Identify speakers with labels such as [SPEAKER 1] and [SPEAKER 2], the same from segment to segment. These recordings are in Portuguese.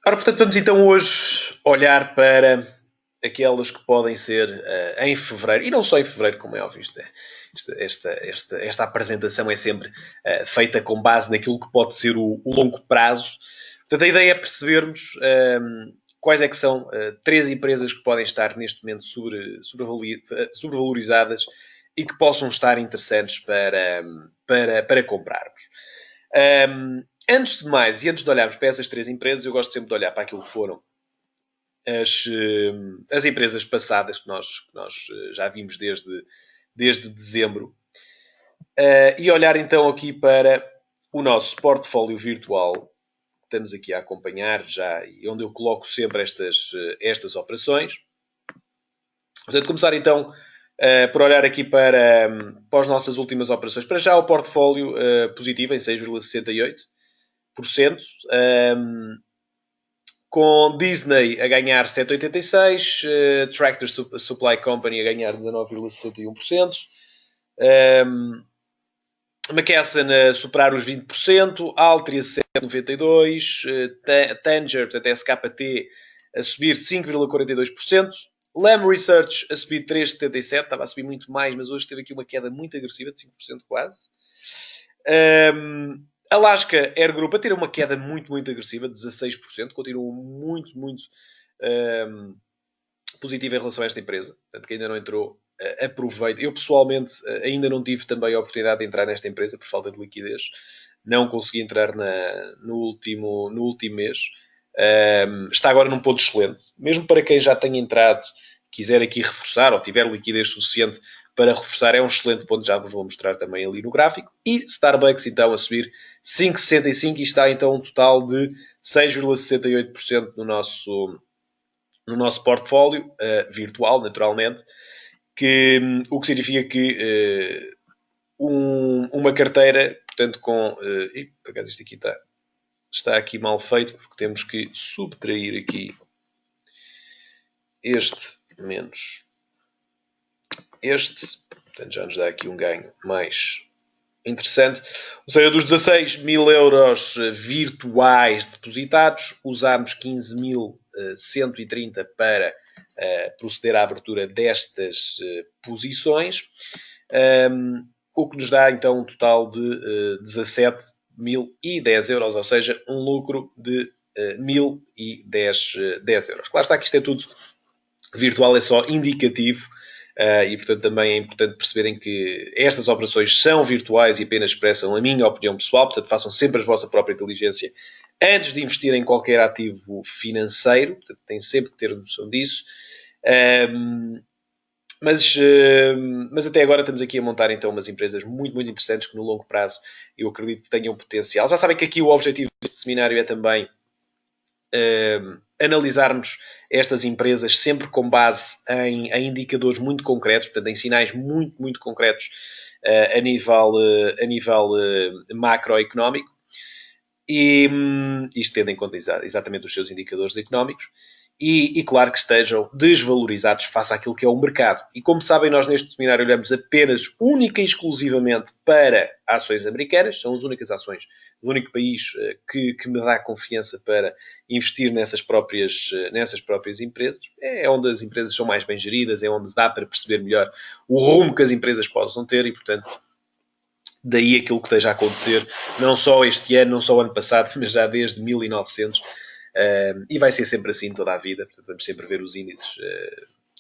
[SPEAKER 1] Ora, portanto, vamos então hoje olhar para aquelas que podem ser em fevereiro, e não só em fevereiro, como é óbvio, esta apresentação é sempre feita com base naquilo que pode ser o longo prazo. Portanto, a ideia é percebermos quais é que são três empresas que podem estar neste momento sobrevalorizadas e que possam estar interessantes para comprarmos. Antes de mais, e antes de olharmos para essas três empresas, eu gosto sempre de olhar para aquilo que foram as empresas passadas que nós já vimos desde dezembro. E olhar então aqui para o nosso portfólio virtual, que estamos aqui a acompanhar já, e onde eu coloco sempre estas operações. Portanto, começar então por olhar aqui para as nossas últimas operações. Para já o portfólio positivo em 6,68%. Com Disney a ganhar 7,86%, Tractor Supply Company a ganhar 19,61%, McKesson a superar os 20%, Altria 7,92%, Tanger, portanto SKT, a subir 5,42%, Lam Research a subir 3,77%, estava a subir muito mais, mas hoje teve aqui uma queda muito agressiva, de 5% quase. Alaska Air Group a ter uma queda muito, muito agressiva, de 16%, continua muito positiva em relação a esta empresa. Portanto, quem ainda não entrou, aproveite. Eu, pessoalmente, ainda não tive também a oportunidade de entrar nesta empresa por falta de liquidez. Não consegui entrar no último mês. Está agora num ponto excelente. Mesmo para quem já tenha entrado, quiser aqui reforçar, ou tiver liquidez suficiente para reforçar, é um excelente ponto, já vos vou mostrar também ali no gráfico. E Starbucks, então, a subir 5,65% e está, então, um total de 6,68% no nosso portfólio virtual, naturalmente, o que significa que uma carteira, portanto, com... por acaso isto aqui está aqui mal feito, porque temos que subtrair aqui este menos este, portanto já nos dá aqui um ganho mais interessante. Ou seja, dos 16 mil euros virtuais depositados, usámos 15.130 para proceder à abertura destas posições, o que nos dá então um total de 17.010 euros, ou seja, um lucro de 1.010 euros. Claro está que isto é tudo virtual, é só indicativo. E, portanto, também é importante perceberem que estas operações são virtuais e apenas expressam a minha opinião pessoal. Portanto, façam sempre a vossa própria inteligência antes de investir em qualquer ativo financeiro. Portanto, têm sempre que ter noção disso. Mas até agora estamos aqui a montar então umas empresas muito, muito interessantes que no longo prazo eu acredito que tenham potencial. Já sabem que aqui o objetivo deste seminário é também analisarmos estas empresas sempre com base em indicadores muito concretos, portanto, em sinais muito, muito concretos a nível macroeconómico, e isto tendo em conta exatamente os seus indicadores económicos, e claro que estejam desvalorizados face àquilo que é o mercado. E como sabem, nós neste seminário olhamos apenas, única e exclusivamente para ações americanas, são as únicas ações, o único país que me dá confiança para investir nessas próprias empresas. É onde as empresas são mais bem geridas, é onde dá para perceber melhor o rumo que as empresas possam ter e, portanto, daí aquilo que esteja a acontecer, não só este ano, não só o ano passado, mas já desde 1900. E vai ser sempre assim toda a vida. Portanto, vamos sempre ver os índices.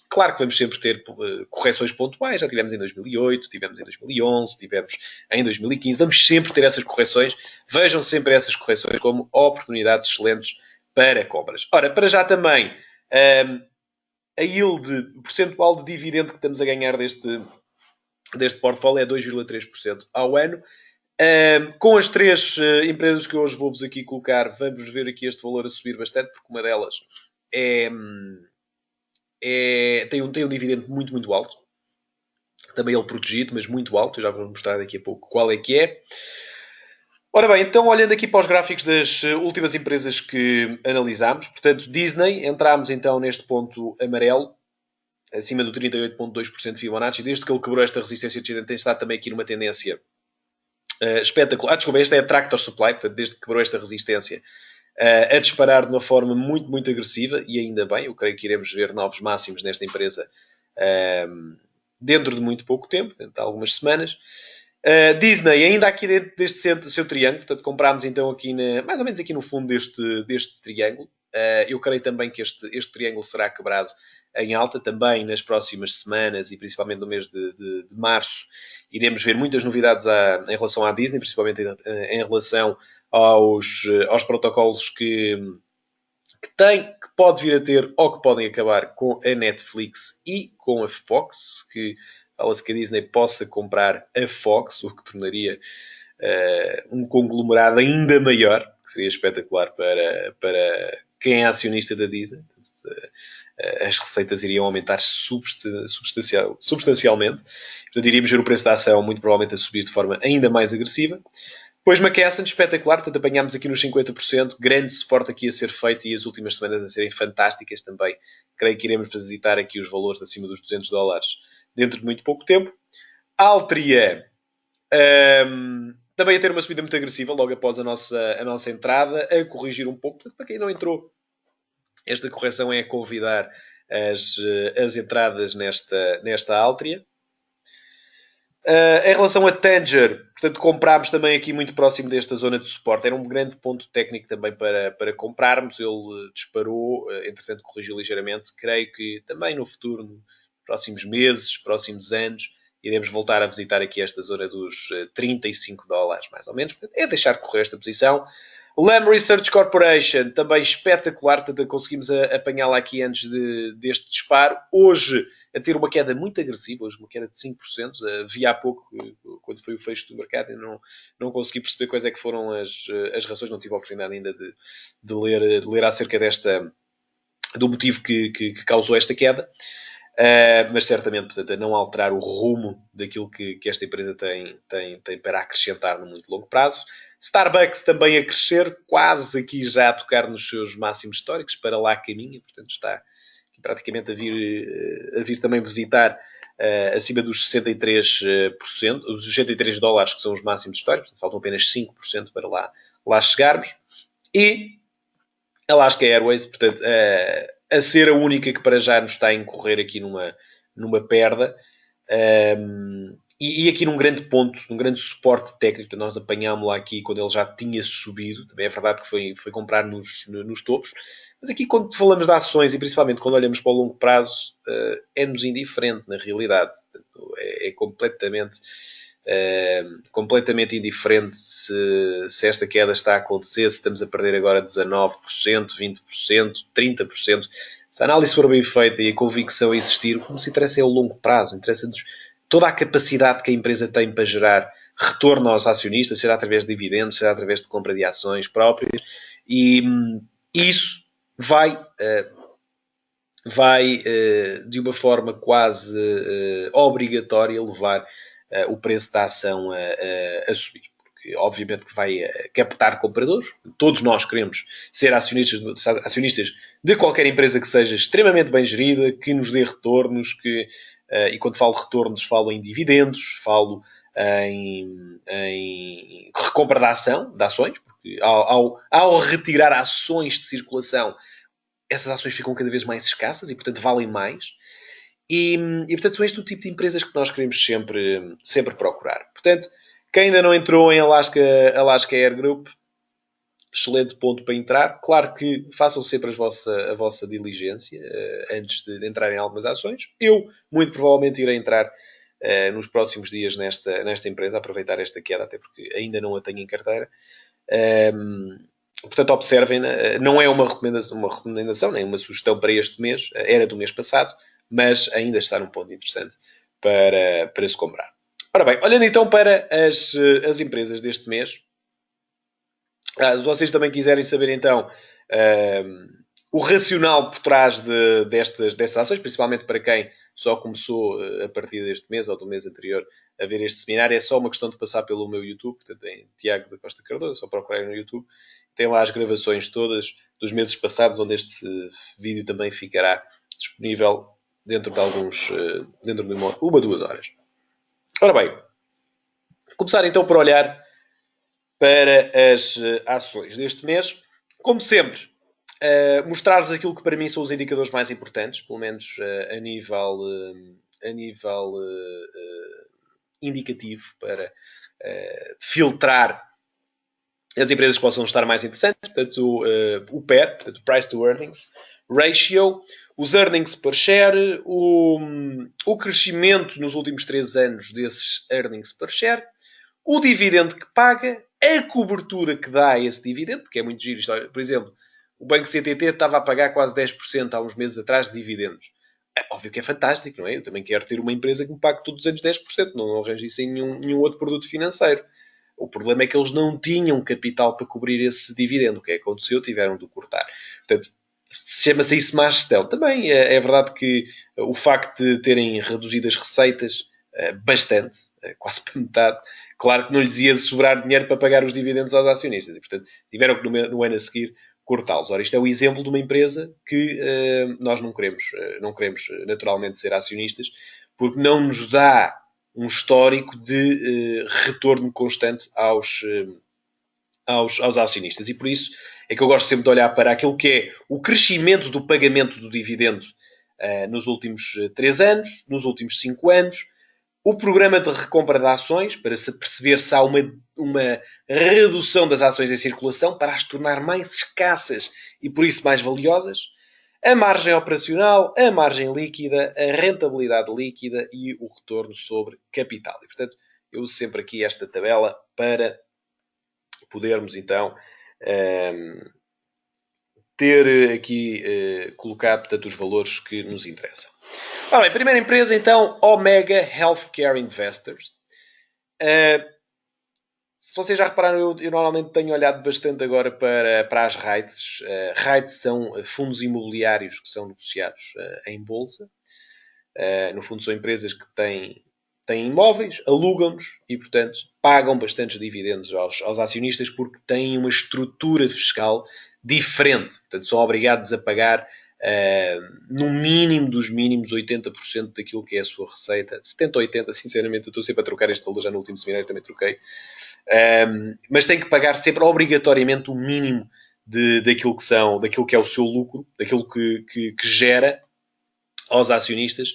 [SPEAKER 1] Claro que vamos sempre ter correções pontuais. Já tivemos em 2008, tivemos em 2011, tivemos em 2015. Vamos sempre ter essas correções. Vejam sempre essas correções como oportunidades excelentes para compras. Ora, para já também, a yield, o percentual de dividendo que estamos a ganhar deste portfólio é 2,3% ao ano. Com as três empresas que hoje vou-vos aqui colocar, vamos ver aqui este valor a subir bastante, porque uma delas tem um dividendo muito, muito alto. Também ele protegido, mas muito alto. Eu já vou mostrar daqui a pouco qual é que é. Ora bem, então olhando aqui para os gráficos das últimas empresas que analisámos, portanto, Disney, entramos então neste ponto amarelo, acima do 38,2% de Fibonacci, desde que ele quebrou esta resistência descendente, tem estado também aqui numa tendência espetacular. Desculpa, esta é a Tractor Supply, portanto, desde que quebrou esta resistência, a disparar de uma forma muito, muito agressiva, e ainda bem, eu creio que iremos ver novos máximos nesta empresa dentro de muito pouco tempo, dentro de algumas semanas. Disney, ainda aqui dentro deste seu triângulo, portanto comprámos então aqui mais ou menos aqui no fundo deste triângulo. Eu creio também que este triângulo será quebrado em alta também nas próximas semanas e principalmente no mês de março. Iremos ver muitas novidades em relação à Disney, principalmente em relação aos protocolos que pode vir a ter ou que podem acabar com a Netflix e com a Fox, que fala-se que a Disney possa comprar a Fox, o que tornaria um conglomerado ainda maior, que seria espetacular para quem é acionista da Disney. As receitas iriam aumentar substancialmente. Portanto, iríamos ver o preço da ação muito provavelmente a subir de forma ainda mais agressiva. Depois McKesson, espetacular, portanto apanhámos aqui nos 50%, grande suporte aqui a ser feito e as últimas semanas a serem fantásticas também. Creio que iremos visitar aqui os valores acima dos $200 dentro de muito pouco tempo. Altria, também a ter uma subida muito agressiva logo após a nossa entrada, a corrigir um pouco. Portanto, para quem não entrou, esta correção é a convidar as entradas nesta Altria. Em relação a Tanger, portanto, comprámos também aqui muito próximo desta zona de suporte. Era um grande ponto técnico também para comprarmos. Ele disparou, entretanto corrigiu ligeiramente. Creio que também no futuro, nos próximos meses, próximos anos, iremos voltar a visitar aqui esta zona dos $35, mais ou menos. É deixar correr esta posição. Lam Research Corporation, também espetacular. Portanto, conseguimos apanhá-la aqui antes deste disparo. Hoje, a ter uma queda muito agressiva, hoje uma queda de 5%. Vi há pouco, quando foi o fecho do mercado, e não consegui perceber quais é que foram as razões, não tive a oportunidade ainda de ler acerca do motivo que causou esta queda. Mas certamente, portanto, a não alterar o rumo daquilo que esta empresa tem para acrescentar no muito longo prazo. Starbucks também a crescer, quase aqui já a tocar nos seus máximos históricos, para lá caminha, portanto está praticamente a vir também visitar acima dos 63%, os $63 que são os máximos históricos, portanto, faltam apenas 5% para lá chegarmos. E Alaska Airways, portanto, a ser a única que para já nos está a incorrer aqui numa perda. E aqui num grande ponto, num grande suporte técnico, nós apanhámos-la aqui quando ele já tinha subido. Também é verdade que foi comprar nos topos. Mas aqui quando falamos de ações e principalmente quando olhamos para o longo prazo, é-nos indiferente na realidade. É completamente indiferente se esta queda está a acontecer, se estamos a perder agora 19%, 20%, 30%. Se a análise for bem feita e a convicção existir, o que nos interessa é o longo prazo. Interessa-nos toda a capacidade que a empresa tem para gerar retorno aos acionistas, seja através de dividendos, seja através de compra de ações próprias. E isso vai de uma forma quase obrigatória levar o preço da ação a subir. Porque, obviamente, que vai captar compradores. Todos nós queremos ser acionistas de qualquer empresa que seja extremamente bem gerida, que nos dê retornos, e quando falo de retornos, falo em dividendos, falo em recompra de ações, porque ao retirar ações de circulação, essas ações ficam cada vez mais escassas e, portanto, valem mais. E portanto, são este o tipo de empresas que nós queremos sempre procurar. Portanto, quem ainda não entrou em Alaska Air Group, excelente ponto para entrar. Claro que façam sempre a vossa diligência antes de entrar em algumas ações. Eu, muito provavelmente, irei entrar nos próximos dias nesta empresa, aproveitar esta queda, até porque ainda não a tenho em carteira. Portanto, observem, não é uma recomendação, nem uma sugestão para este mês, era do mês passado, mas ainda está num ponto interessante para se comprar. Ora bem, olhando então para as empresas deste mês, se vocês também quiserem saber então o racional por trás destas ações, principalmente para quem só começou a partir deste mês ou do mês anterior a ver este seminário, é só uma questão de passar pelo meu YouTube, portanto em Tiago da Costa Cardoso, é só procurar no YouTube. Tem lá as gravações todas dos meses passados, onde este vídeo também ficará disponível dentro de uma 2 horas. Ora bem, começar então por olhar para as ações deste mês. Como sempre, mostrar-vos aquilo que para mim são os indicadores mais importantes, pelo menos a nível indicativo, para filtrar as empresas que possam estar mais interessantes. Portanto, o PER, portanto, Price to Earnings Ratio, os earnings per share, o crescimento nos últimos 3 anos desses earnings per share, o dividendo que paga, a cobertura que dá a esse dividendo, que é muito giro. Por exemplo, o Banco CTT estava a pagar quase 10% há uns meses atrás de dividendos. É óbvio que é fantástico, não é? Eu também quero ter uma empresa que me pague todos os anos 10%. Não arranjo isso em nenhum outro produto financeiro. O problema é que eles não tinham capital para cobrir esse dividendo. O que aconteceu? Tiveram de o cortar. Portanto, chama-se isso má gestão. Também é verdade que o facto de terem reduzido as receitas bastante, quase para metade, claro que não lhes ia sobrar dinheiro para pagar os dividendos aos acionistas. E, portanto, tiveram que no ano a seguir cortá-los. Ora, isto é o exemplo de uma empresa que nós não queremos naturalmente ser acionistas, porque não nos dá um histórico de retorno constante aos acionistas. E por isso é que eu gosto sempre de olhar para aquilo que é o crescimento do pagamento do dividendo nos últimos 3 anos, nos últimos 5 anos, o programa de recompra de ações, para se perceber se há uma redução das ações em circulação, para as tornar mais escassas e por isso mais valiosas, a margem operacional, a margem líquida, a rentabilidade líquida e o retorno sobre capital. E, portanto, eu uso sempre aqui esta tabela para podermos, então, ter aqui colocado, portanto, os valores que nos interessam. Ora bem, primeira empresa, então, Omega Healthcare Investors. Se vocês já repararam, eu normalmente tenho olhado bastante agora para as REITs. REITs são fundos imobiliários que são negociados em bolsa. No fundo, são empresas que têm imóveis, alugam-nos e, portanto, pagam bastantes dividendos aos acionistas porque têm uma estrutura fiscal diferente. Portanto, são obrigados a pagar no mínimo dos mínimos 80% daquilo que é a sua receita. 70% ou 80%, sinceramente, eu estou sempre a trocar este valor, já no último seminário também troquei. Mas tem que pagar sempre obrigatoriamente o mínimo daquilo que é o seu lucro, daquilo que gera aos acionistas,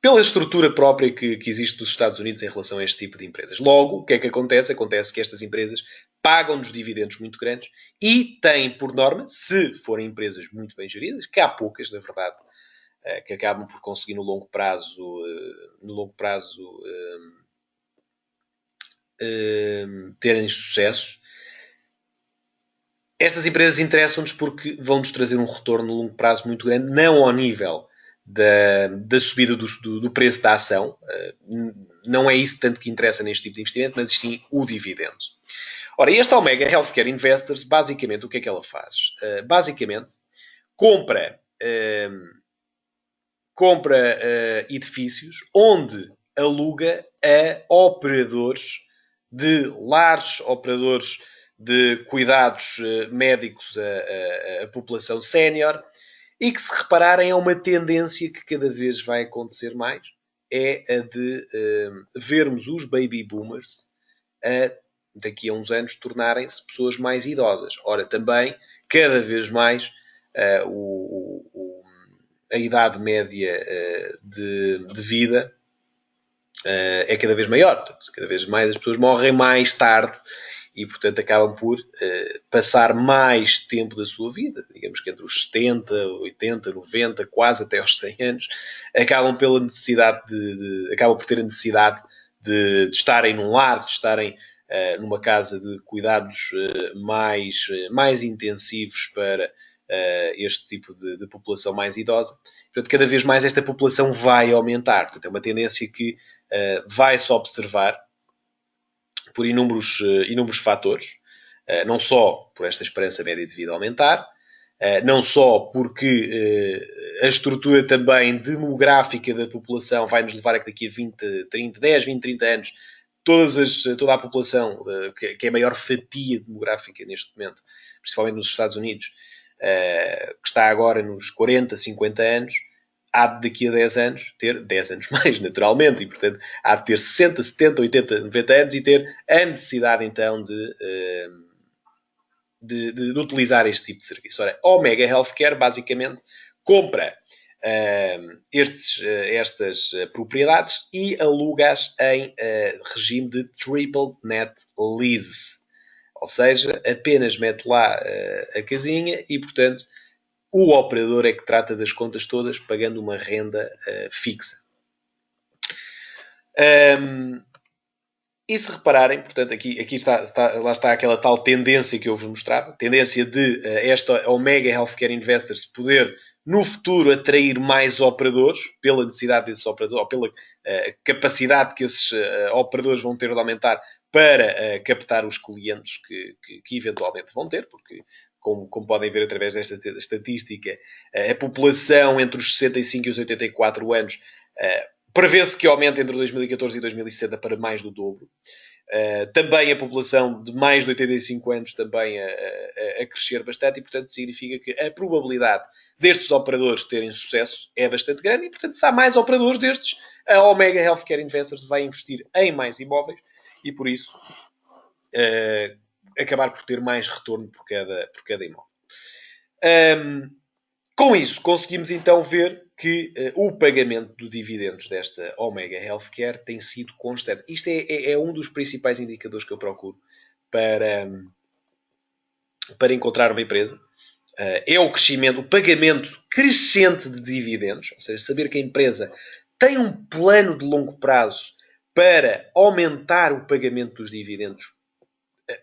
[SPEAKER 1] pela estrutura própria que existe dos Estados Unidos em relação a este tipo de empresas. Logo, o que é que acontece? Acontece que estas empresas pagam-nos dividendos muito grandes e têm, por norma, se forem empresas muito bem geridas, que há poucas, na verdade, que acabam por conseguir no longo prazo terem sucesso. Estas empresas interessam-nos porque vão-nos trazer um retorno no longo prazo muito grande, não ao nível da subida do preço da ação. Não é isso tanto que interessa neste tipo de investimento, mas sim o dividendo. Ora, esta Omega Healthcare Investors, basicamente, o que é que ela faz? Basicamente, compra edifícios onde aluga a operadores de lares, operadores de cuidados médicos a população sénior, e que, se repararem, é uma tendência que cada vez vai acontecer mais, é a de vermos os baby boomers daqui a uns anos tornarem-se pessoas mais idosas. Ora, também, cada vez mais, a idade média de vida é cada vez maior. Portanto, cada vez mais as pessoas morrem mais tarde e, portanto, acabam por passar mais tempo da sua vida, digamos que entre os 70, 80, 90, quase até aos 100 anos, acabam por ter a necessidade de estarem num lar, de estarem numa casa de cuidados mais intensivos para este tipo de população mais idosa. Portanto, cada vez mais esta população vai aumentar. Portanto, é uma tendência que vai-se observar por inúmeros fatores, não só por esta esperança média de vida aumentar, não só porque a estrutura também demográfica da população vai nos levar a que daqui a 10, 20, 30 anos toda a população, que é a maior fatia demográfica neste momento, principalmente nos Estados Unidos, que está agora nos 40, 50 anos, há de daqui a 10 anos ter 10 anos mais, naturalmente, e portanto há de ter 60, 70, 80, 90 anos e ter a necessidade então de utilizar este tipo de serviço. Ora, a Omega Healthcare basicamente compra estas propriedades e aluga-as em regime de Triple Net Lease. Ou seja, apenas mete lá a casinha e, portanto, o operador é que trata das contas todas, pagando uma renda fixa. E se repararem, portanto, aqui lá está aquela tal tendência que eu vos mostrava, tendência de esta Omega Healthcare Investors poder, no futuro, atrair mais operadores, pela necessidade desses operadores, ou pela capacidade que esses operadores vão ter de aumentar para captar os clientes que eventualmente vão ter, porque, como podem ver através desta estatística, a população entre os 65 e os 84 anos prevê-se que aumente entre 2014 e 2060 para mais do dobro. Também a população de mais de 85 anos também a crescer bastante e, portanto, significa que a probabilidade destes operadores terem sucesso é bastante grande e, portanto, se há mais operadores destes, a Omega Healthcare Investors vai investir em mais imóveis e, por isso, acabar por ter mais retorno por cada imóvel. Com isso, conseguimos então ver que o pagamento de dividendos desta Omega Healthcare tem sido constante. Isto é um dos principais indicadores que eu procuro para encontrar uma empresa. É o crescimento, o pagamento crescente de dividendos, ou seja, saber que a empresa tem um plano de longo prazo para aumentar o pagamento dos dividendos,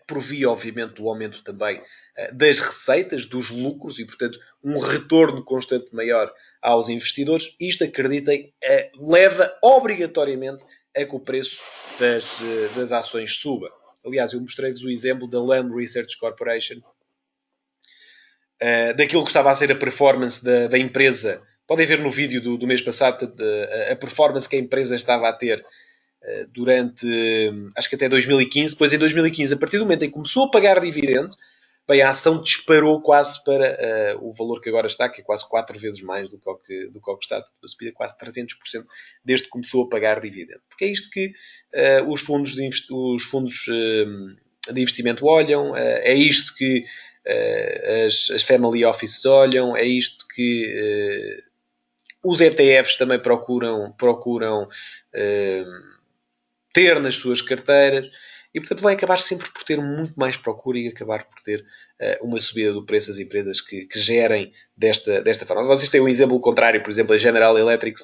[SPEAKER 1] por via, obviamente, do aumento também das receitas, dos lucros e, portanto, um retorno constante maior aos investidores. Isto, acreditem, leva obrigatoriamente a que o preço das ações suba. Aliás, eu mostrei-vos o exemplo da Lam Research Corporation, daquilo que estava a ser a performance da empresa. Podem ver no vídeo do mês passado a performance que a empresa estava a ter durante, acho que até 2015. Depois, em 2015, a partir do momento em que começou a pagar dividendos, bem, a ação disparou quase para o valor que agora está, que é quase 4 vezes mais do que o que está, a subida quase 300% desde que começou a pagar dividendo. Porque é isto que os fundos de investimento olham, é isto que as family offices olham, é isto que os ETFs também procuram ter nas suas carteiras e, portanto, vai acabar sempre por ter muito mais procura e acabar por ter uma subida do preço das empresas que gerem desta forma. Vocês têm um exemplo contrário, por exemplo, a General Electric,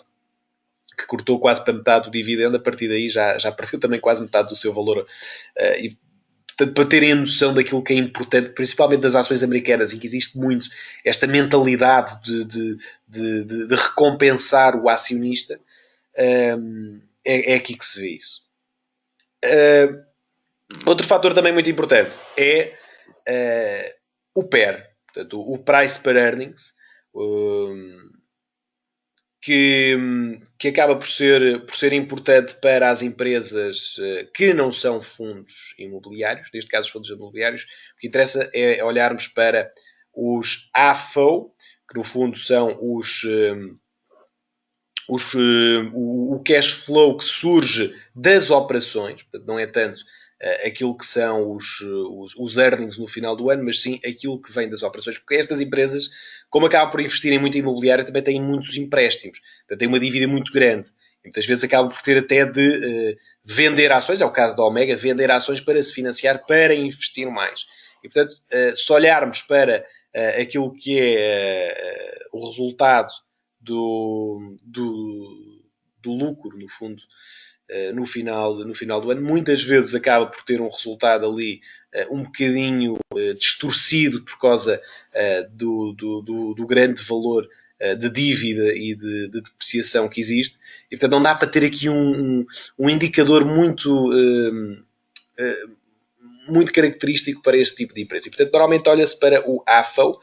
[SPEAKER 1] que cortou quase para metade do dividendo, a partir daí já perdeu também quase metade do seu valor. E, portanto, para terem a noção daquilo que é importante, principalmente das ações americanas, em que existe muito esta mentalidade de recompensar o acionista, é aqui que se vê isso. Outro fator também muito importante é o PER, portanto, o Price per Earnings, que acaba por ser importante para as empresas que não são fundos imobiliários, neste caso os fundos imobiliários. O que interessa é olharmos para os AFO, que no fundo são o cash flow que surge das operações, portanto, não é tanto aquilo que são os earnings no final do ano, mas sim aquilo que vem das operações, porque estas empresas, como acabam por investir em muito imobiliário, também têm muitos empréstimos, portanto, têm uma dívida muito grande, e muitas vezes acabam por ter até de vender ações, é o caso da Omega, vender ações para se financiar, para investir mais. E, portanto, se olharmos para aquilo que é o resultado do lucro, no fundo, no final do ano, muitas vezes acaba por ter um resultado ali um bocadinho distorcido por causa do grande valor de dívida e de depreciação que existe. E, portanto, não dá para ter aqui um indicador muito característico para este tipo de empresa. E, portanto, normalmente olha-se para o AFO,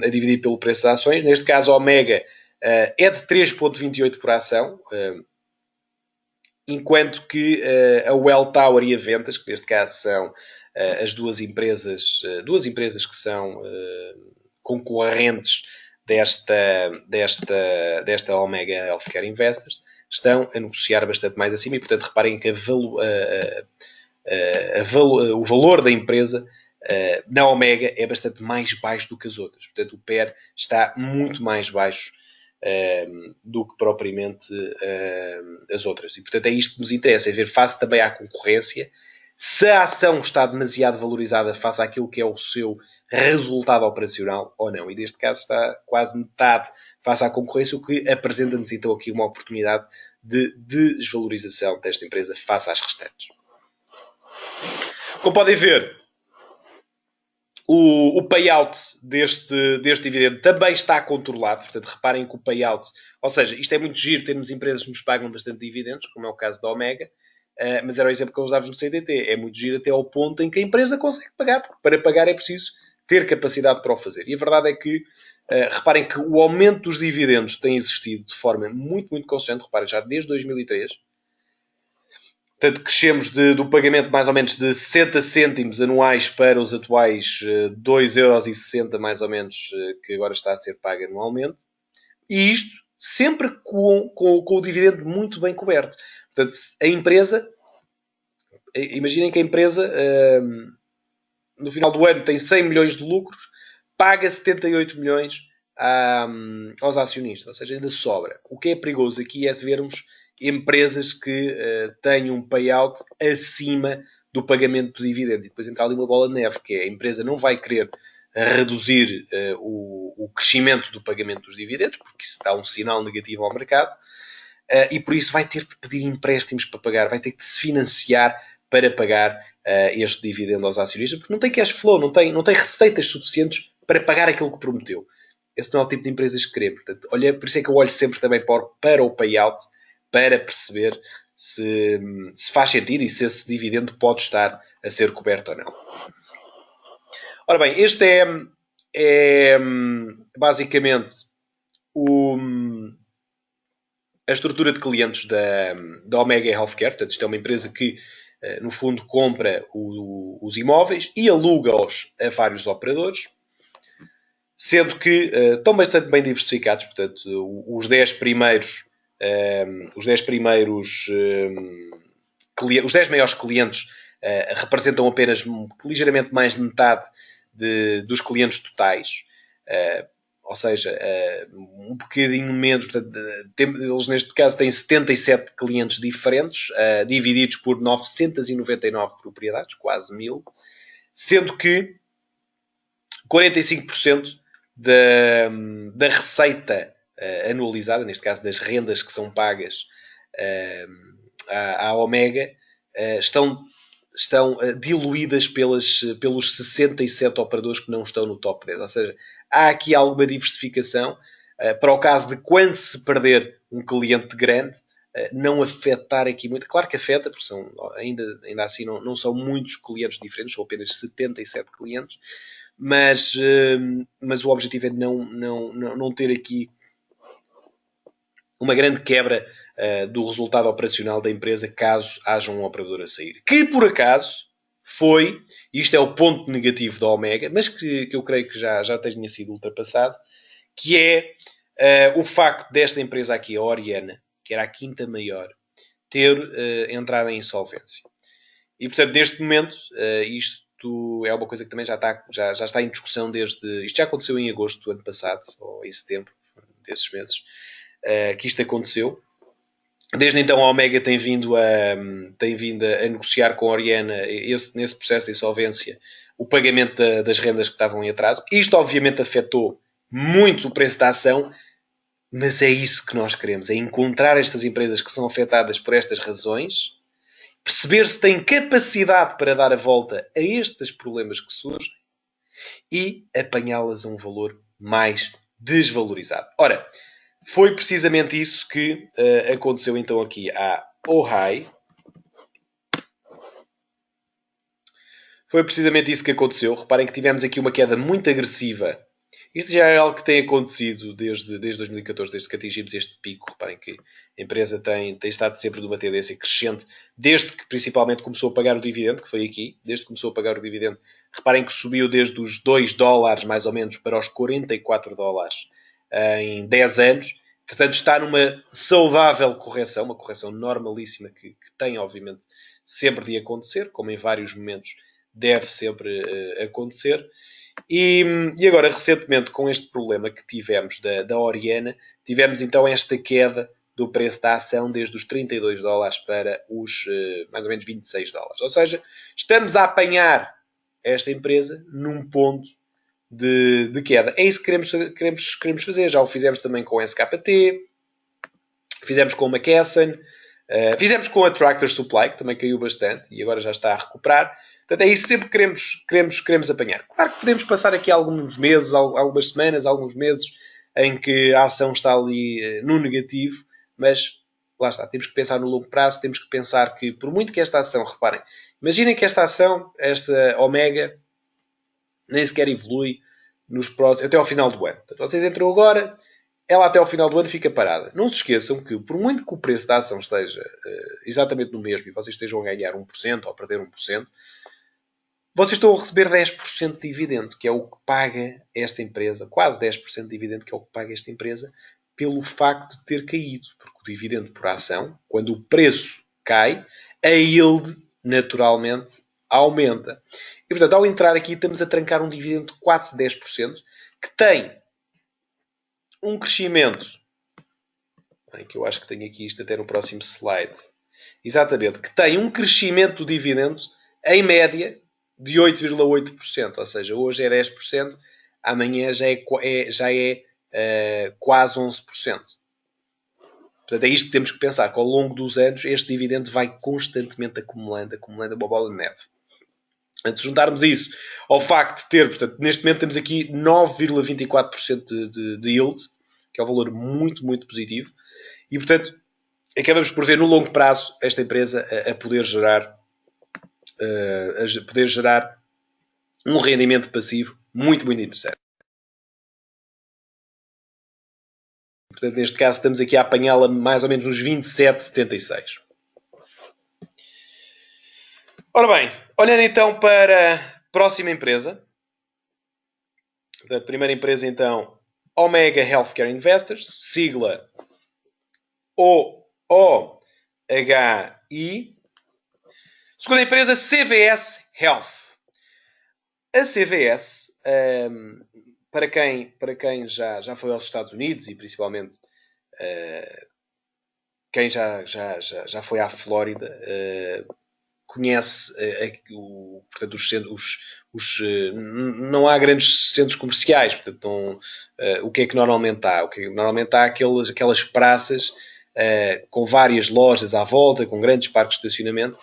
[SPEAKER 1] a dividir pelo preço das ações. Neste caso, a Omega é de 3,28 por ação, enquanto que a Welltower e a Ventas, que neste caso são as duas empresas que são concorrentes desta Omega Healthcare Investors, estão a negociar bastante mais acima e, portanto, reparem que o valor da empresa na Omega é bastante mais baixo do que as outras. Portanto, o PER está muito mais baixo do que propriamente as outras. E, portanto, é isto que nos interessa, é ver face também à concorrência, se a ação está demasiado valorizada face àquilo que é o seu resultado operacional ou não. E neste caso está quase metade face à concorrência, o que apresenta-nos então aqui uma oportunidade de desvalorização desta empresa face às restantes. Como podem ver, o payout deste dividendo também está controlado. Portanto, reparem que o payout... Ou seja, isto é muito giro, termos empresas que nos pagam bastante dividendos, como é o caso da Omega, mas era o exemplo que eu usava no CDT. É muito giro até ao ponto em que a empresa consegue pagar, porque para pagar é preciso ter capacidade para o fazer. E a verdade é que, reparem que o aumento dos dividendos tem existido de forma muito, muito constante. Reparem, já desde 2003... Portanto, crescemos do pagamento mais ou menos de 60 cêntimos anuais para os atuais 2,60€ mais ou menos, que agora está a ser pago anualmente. E isto sempre com o dividendo muito bem coberto. Portanto, a empresa... Imaginem que a empresa, no final do ano, tem 100 milhões de lucros, paga 78 milhões aos acionistas. Ou seja, ainda sobra. O que é perigoso aqui é vermos empresas que têm um payout acima do pagamento do dividendo. E depois entra ali uma bola de neve, que é a empresa não vai querer reduzir o crescimento do pagamento dos dividendos, porque isso dá um sinal negativo ao mercado, e por isso vai ter de pedir empréstimos para pagar, vai ter de se financiar para pagar este dividendo aos acionistas, porque não tem cash flow, não tem receitas suficientes para pagar aquilo que prometeu. Esse não é o tipo de empresas que queremos. Portanto, por isso é que eu olho sempre também para o payout, para perceber se faz sentido e se esse dividendo pode estar a ser coberto ou não. Ora bem, este é basicamente a estrutura de clientes da Omega Healthcare. Portanto, isto é uma empresa que, no fundo, compra os imóveis e aluga-os a vários operadores, sendo que estão bastante bem diversificados. Portanto, os 10 primeiros os 10 maiores clientes representam apenas ligeiramente mais de metade dos clientes totais. Ou seja, um bocadinho menos. Portanto, eles neste caso têm 77 clientes diferentes, divididos por 999 propriedades, quase 1000, sendo que 45% da receita anualizada, neste caso das rendas que são pagas à Omega, estão diluídas pelos 67 operadores que não estão no top 10. Ou seja, há aqui alguma diversificação para o caso de quando se perder um cliente grande, não afetar aqui muito. Claro que afeta, porque ainda assim não são muitos clientes diferentes, são apenas 77 clientes, mas o objetivo é não ter aqui uma grande quebra do resultado operacional da empresa caso haja um operador a sair. Que, por acaso, foi, isto é o ponto negativo da Omega, mas que eu creio que já tenha sido ultrapassado, que é o facto desta empresa aqui, a Oriana, que era a quinta maior, ter entrado em insolvência. E, portanto, neste momento, isto é uma coisa que também já está em discussão desde... Isto já aconteceu em agosto do ano passado, ou em setembro desses meses, que isto aconteceu. Desde então a Omega tem vindo a negociar com a Oriana nesse processo de insolvência o pagamento das rendas que estavam em atraso. Isto obviamente afetou muito o preço da ação, mas é isso que nós queremos, é encontrar estas empresas que são afetadas por estas razões, perceber se têm capacidade para dar a volta a estes problemas que surgem e apanhá-las a um valor mais desvalorizado. Ora, foi precisamente isso que aconteceu então aqui à OHAI. Foi precisamente isso que aconteceu. Reparem que tivemos aqui uma queda muito agressiva. Isto já é algo que tem acontecido desde 2014, desde que atingimos este pico. Reparem que a empresa tem estado sempre numa tendência crescente, desde que principalmente começou a pagar o dividendo, que foi aqui. Desde que começou a pagar o dividendo, reparem que subiu desde os $2 mais ou menos para os $44 em 10 anos. Portanto, está numa saudável correção, uma correção normalíssima que tem, obviamente, sempre de acontecer, como em vários momentos deve sempre acontecer. E agora, recentemente, com este problema que tivemos da Oriana, tivemos então esta queda do preço da ação desde os 32 dólares para os mais ou menos 26 dólares. Ou seja, estamos a apanhar esta empresa num ponto de queda. É isso que queremos fazer. Já o fizemos também com a SKT, fizemos com a McKesson, fizemos com a Tractor Supply, que também caiu bastante e agora já está a recuperar. Portanto, é isso que sempre queremos apanhar. Claro que podemos passar aqui alguns meses, algumas semanas, alguns meses, em que a ação está ali no negativo, mas lá está, temos que pensar no longo prazo, temos que pensar que, por muito que esta ação, reparem, imaginem que esta ação, esta Omega, nem sequer evolui nos próximos, até ao final do ano. Portanto, vocês entram agora, ela até ao final do ano fica parada. Não se esqueçam que, por muito que o preço da ação esteja exatamente no mesmo e vocês estejam a ganhar 1% ou a perder 1%, vocês estão a receber 10% de dividendo, que é o que paga esta empresa, quase 10% de dividendo, que é o que paga esta empresa, pelo facto de ter caído. Porque o dividendo por ação, quando o preço cai, a yield naturalmente aumenta. E, portanto, ao entrar aqui, estamos a trancar um dividendo de quase 10%, que tem um crescimento, bem, que eu acho que tenho aqui isto até no próximo slide, exatamente, que tem um crescimento do dividendo, em média, de 8,8%. Ou seja, hoje é 10%, amanhã já é quase 11%. Portanto, é isto que temos que pensar, que ao longo dos anos este dividendo vai constantemente acumulando uma bola de neve. Antes de juntarmos isso ao facto de ter, portanto, neste momento temos aqui 9,24% de yield, que é um valor muito, muito positivo. E, portanto, acabamos por ver no longo prazo esta empresa a poder gerar um rendimento passivo muito, muito interessante. Portanto, neste caso, estamos aqui a apanhá-la mais ou menos nos 27,76. Ora bem, olhando então para a próxima empresa. A primeira empresa, então, Omega Healthcare Investors, sigla OOHI. Segunda empresa, CVS Health. A CVS, para quem já foi aos Estados Unidos e principalmente quem já foi à Flórida, conhece portanto, não há grandes centros comerciais. Portanto, o que é que normalmente há? Normalmente há aquelas praças com várias lojas à volta, com grandes parques de estacionamento,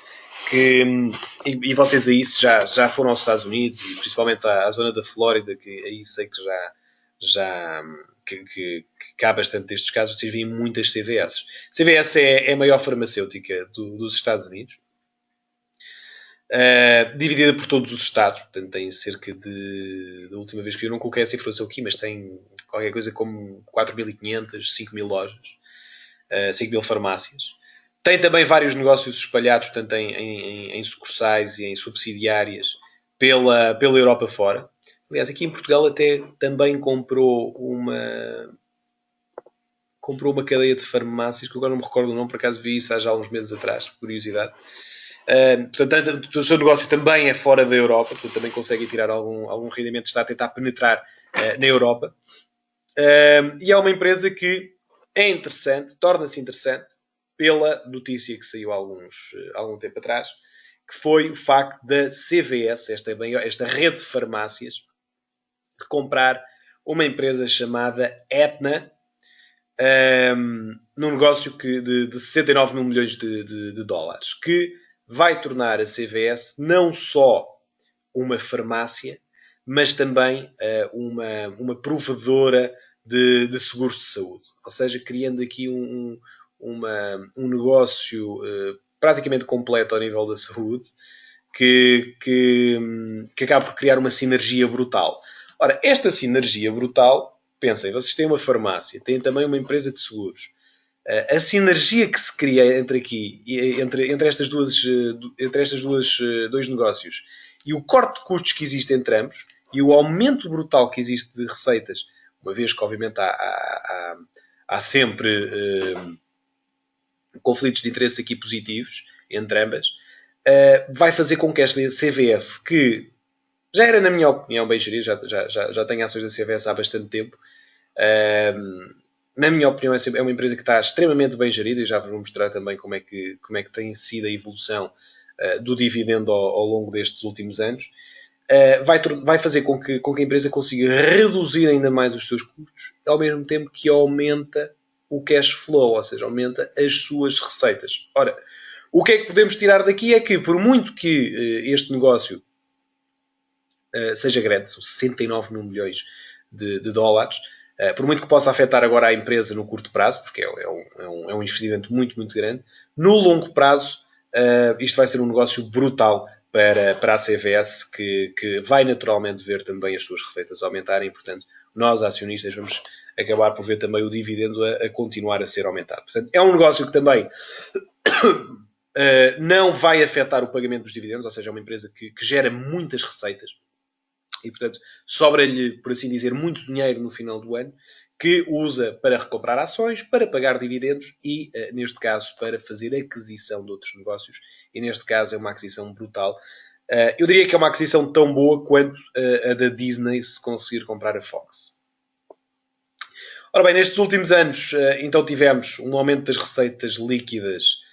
[SPEAKER 1] e vocês aí já foram aos Estados Unidos e principalmente à zona da Flórida, que aí sei que há bastante destes casos, vocês veem muitas CVS. CVS é a maior farmacêutica dos Estados Unidos. Dividida por todos os estados, portanto tem cerca de, da última vez que eu não coloquei essa informação aqui, mas tem qualquer coisa como 4.500, 5.000 lojas, 5.000 farmácias. Tem também vários negócios espalhados, portanto em sucursais e em subsidiárias pela Europa fora. Aliás, aqui em Portugal até também comprou uma cadeia de farmácias, que agora não me recordo o nome, por acaso vi isso há já uns meses atrás, por curiosidade. Portanto, o seu negócio também é fora da Europa, portanto também consegue tirar algum rendimento, está a tentar penetrar na Europa. E é uma empresa que é interessante, torna-se interessante, pela notícia que saiu há algum tempo atrás, que foi o facto da CVS, esta rede de farmácias, de comprar uma empresa chamada Aetna, num negócio de 69 mil milhões de dólares, que vai tornar a CVS não só uma farmácia, mas também uma provedora de seguros de saúde. Ou seja, criando aqui um negócio praticamente completo ao nível da saúde, que acaba por criar uma sinergia brutal. Ora, esta sinergia brutal, pensem, vocês têm uma farmácia, têm também uma empresa de seguros. A sinergia que se cria entre estes dois negócios e o corte de custos que existe entre ambos e o aumento brutal que existe de receitas, uma vez que obviamente há sempre conflitos de interesse aqui positivos entre ambas, vai fazer com que esta CVS, que já era, na minha opinião, bem gerida, já tenho ações da CVS há bastante tempo, na minha opinião, é uma empresa que está extremamente bem gerida, e já vos vou mostrar também como é que tem sido a evolução do dividendo ao longo destes últimos anos. Vai fazer com que a empresa consiga reduzir ainda mais os seus custos, ao mesmo tempo que aumenta o cash flow, ou seja, aumenta as suas receitas. Ora, o que é que podemos tirar daqui é que, por muito que este negócio seja grande, são 69 mil milhões de dólares, por muito que possa afetar agora a empresa no curto prazo, porque é um investimento muito, muito grande, no longo prazo isto vai ser um negócio brutal para a CVS, que vai naturalmente ver também as suas receitas aumentarem. Portanto, nós, acionistas, vamos acabar por ver também o dividendo a continuar a ser aumentado. Portanto, é um negócio que também não vai afetar o pagamento dos dividendos, ou seja, é uma empresa que gera muitas receitas e, portanto, sobra-lhe, por assim dizer, muito dinheiro no final do ano, que usa para recomprar ações, para pagar dividendos e, neste caso, para fazer aquisição de outros negócios. E, neste caso, é uma aquisição brutal. Eu diria que é uma aquisição tão boa quanto a da Disney se conseguir comprar a Fox. Ora bem, nestes últimos anos, então, tivemos um aumento das receitas líquidas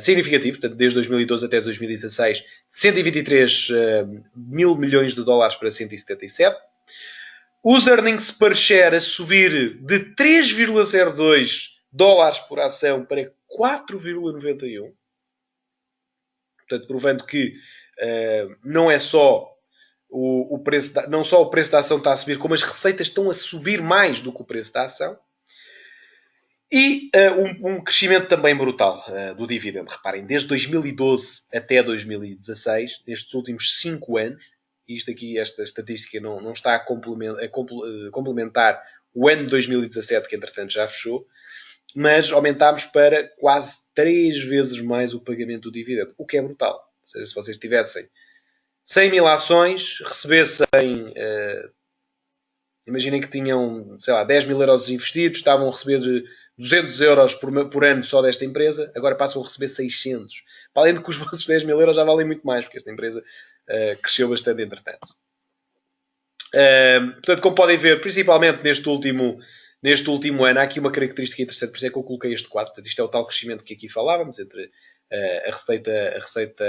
[SPEAKER 1] significativo, portanto, desde 2012 até 2016, 123 mil milhões de dólares para 177. Os earnings per share a subir de 3,02 dólares por ação para 4,91. Portanto, provando que não é só o preço não só o preço da ação está a subir, como as receitas estão a subir mais do que o preço da ação. E um crescimento também brutal do dividendo. Reparem, desde 2012 até 2016, nestes últimos 5 anos, e isto aqui, esta estatística não está a complementar o ano de 2017, que entretanto já fechou, mas aumentámos para quase 3 vezes mais o pagamento do dividendo, o que é brutal. Ou seja, se vocês tivessem 100 mil ações, recebessem, imaginem que tinham, sei lá, 10 mil euros investidos, estavam a receber 200 euros por ano só desta empresa, agora passam a receber 600. Para além de que os vossos 10 mil euros já valem muito mais, porque esta empresa cresceu bastante entretanto. Portanto, como podem ver, principalmente neste último ano, há aqui uma característica interessante, por isso é que eu coloquei este quadro. Portanto, isto é o tal crescimento que aqui falávamos, entre a receita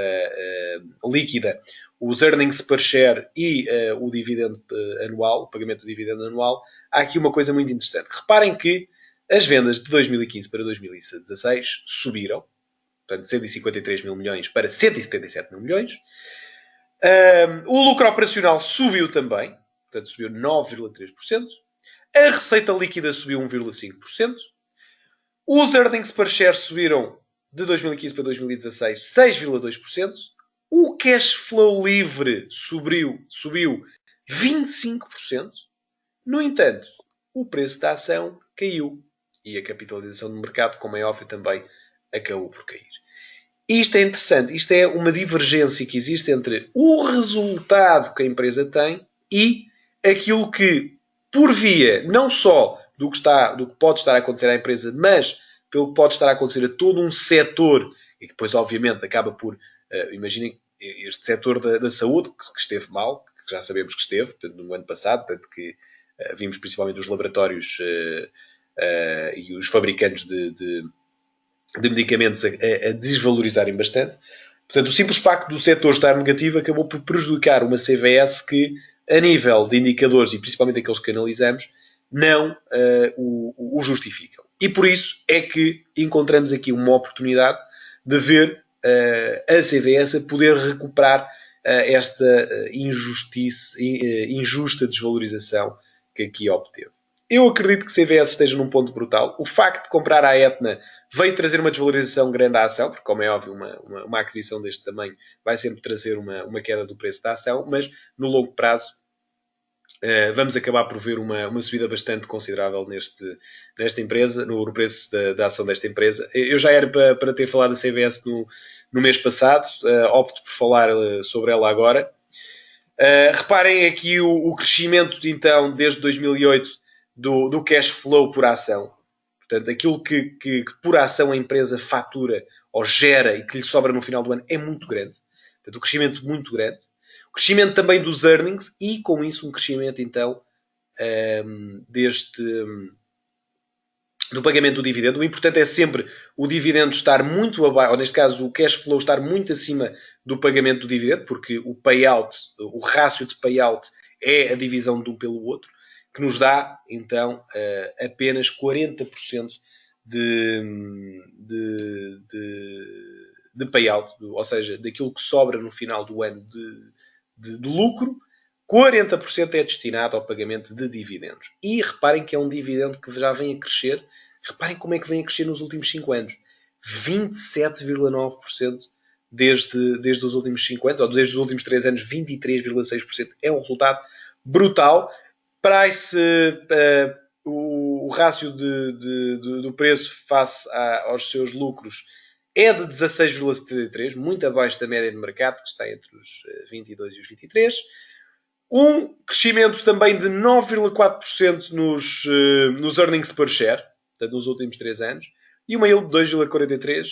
[SPEAKER 1] líquida, os earnings per share e o dividendo anual, o pagamento do dividendo anual. Há aqui uma coisa muito interessante. Reparem que as vendas de 2015 para 2016 subiram, portanto, de 153 mil milhões para 177 mil milhões. O lucro operacional subiu também, portanto, subiu 9,3%. A receita líquida subiu 1,5%. Os earnings per share subiram de 2015 para 2016 6,2%. O cash flow livre subiu 25%. No entanto, o preço da ação caiu. E a capitalização do mercado, como é óbvio, também acabou por cair. Isto é interessante. Isto é uma divergência que existe entre o resultado que a empresa tem e aquilo que, por via, não só do que pode estar a acontecer à empresa, mas pelo que pode estar a acontecer a todo um setor, e que depois, obviamente, acaba por, imaginem, este setor da saúde, que esteve mal, que já sabemos que esteve, portanto, no ano passado, portanto, que vimos principalmente os laboratórios e os fabricantes de medicamentos a desvalorizarem bastante. Portanto, o simples facto do setor estar negativo acabou por prejudicar uma CVS que, a nível de indicadores, e principalmente aqueles que analisamos, não o justificam. E por isso é que encontramos aqui uma oportunidade de ver a CVS a poder recuperar esta injusta desvalorização que aqui obteve. Eu acredito que a CVS esteja num ponto brutal. O facto de comprar a Aetna veio trazer uma desvalorização grande à ação, porque, como é óbvio, uma aquisição deste tamanho vai sempre trazer uma queda do preço da ação, mas no longo prazo vamos acabar por ver uma subida bastante considerável nesta empresa, no preço da ação desta empresa. Eu já era para ter falado da CVS no mês passado, opto por falar sobre ela agora. Reparem aqui o crescimento, então, desde 2008, do cash flow por ação. Portanto, aquilo que por ação a empresa fatura ou gera e que lhe sobra no final do ano é muito grande. Portanto, um crescimento muito grande. O crescimento também dos earnings e, com isso, um crescimento, então, do pagamento do dividendo. O importante é sempre o dividendo estar muito abaixo, ou neste caso o cash flow estar muito acima do pagamento do dividendo, porque o payout, o rácio de payout é a divisão de um pelo outro, que nos dá, então, apenas 40% de payout, ou seja, daquilo que sobra no final do ano de lucro, 40% é destinado ao pagamento de dividendos. E reparem que é um dividendo que já vem a crescer. Reparem como é que vem a crescer nos últimos 5 anos. 27,9% desde os últimos 5 anos, ou desde os últimos 3 anos, 23,6%. É um resultado brutal. Price, o rácio do preço face aos seus lucros é de 16,73, muito abaixo da média de mercado, que está entre os 22 e os 23. Um crescimento também de 9,4% nos earnings per share, portanto, nos últimos 3 anos, e uma yield de 2,43,